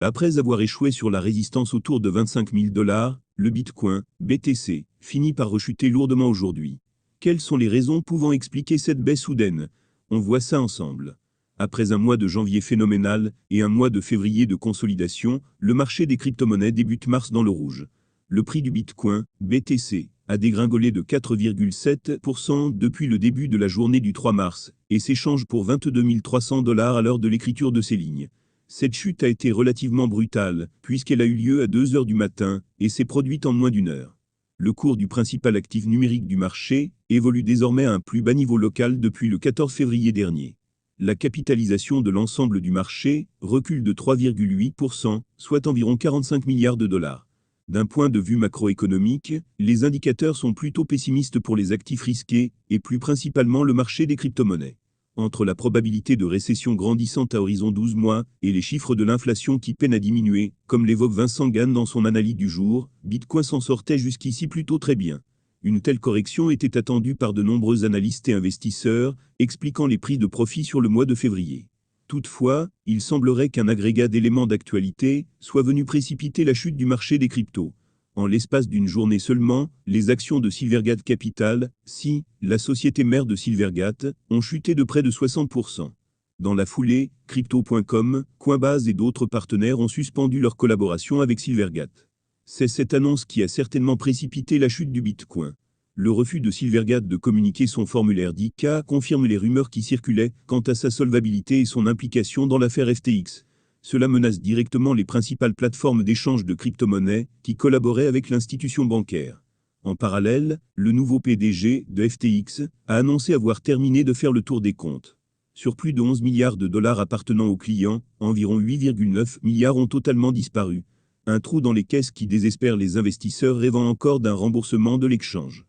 Après avoir échoué sur la résistance autour de 25 000 $, le Bitcoin, BTC, finit par rechuter lourdement aujourd'hui. Quelles sont les raisons pouvant expliquer cette baisse soudaine? On voit ça ensemble. Après un mois de janvier phénoménal et un mois de février de consolidation, le marché des crypto-monnaies débute mars dans le rouge. Le prix du Bitcoin, BTC, a dégringolé de 4,7% depuis le début de la journée du 3 mars et s'échange pour 22 300 $ à l'heure de l'écriture de ces lignes. Cette chute a été relativement brutale, puisqu'elle a eu lieu à 2 heures du matin et s'est produite en moins d'une heure. Le cours du principal actif numérique du marché évolue désormais à un plus bas niveau local depuis le 14 février dernier. La capitalisation de l'ensemble du marché recule de 3,8%, soit environ 45 milliards de $. D'un point de vue macroéconomique, les indicateurs sont plutôt pessimistes pour les actifs risqués, et plus principalement le marché des crypto-monnaies. Entre la probabilité de récession grandissante à horizon 12 mois et les chiffres de l'inflation qui peinent à diminuer, comme l'évoque Vincent Gann dans son analyse du jour, Bitcoin s'en sortait jusqu'ici plutôt très bien. Une telle correction était attendue par de nombreux analystes et investisseurs, expliquant les prix de profit sur le mois de février. Toutefois, il semblerait qu'un agrégat d'éléments d'actualité soit venu précipiter la chute du marché des cryptos. En l'espace d'une journée seulement, les actions de Silvergate Capital, SI, la société mère de Silvergate, ont chuté de près de 60%. Dans la foulée, Crypto.com, Coinbase et d'autres partenaires ont suspendu leur collaboration avec Silvergate. C'est cette annonce qui a certainement précipité la chute du Bitcoin. Le refus de Silvergate de communiquer son formulaire d'IK confirme les rumeurs qui circulaient quant à sa solvabilité et son implication dans l'affaire FTX. Cela menace directement les principales plateformes d'échange de crypto-monnaies qui collaboraient avec l'institution bancaire. En parallèle, le nouveau PDG de FTX a annoncé avoir terminé de faire le tour des comptes. Sur plus de 11 milliards de dollars appartenant aux clients, environ 8,9 milliards ont totalement disparu. Un trou dans les caisses qui désespère les investisseurs rêvant encore d'un remboursement de l'exchange.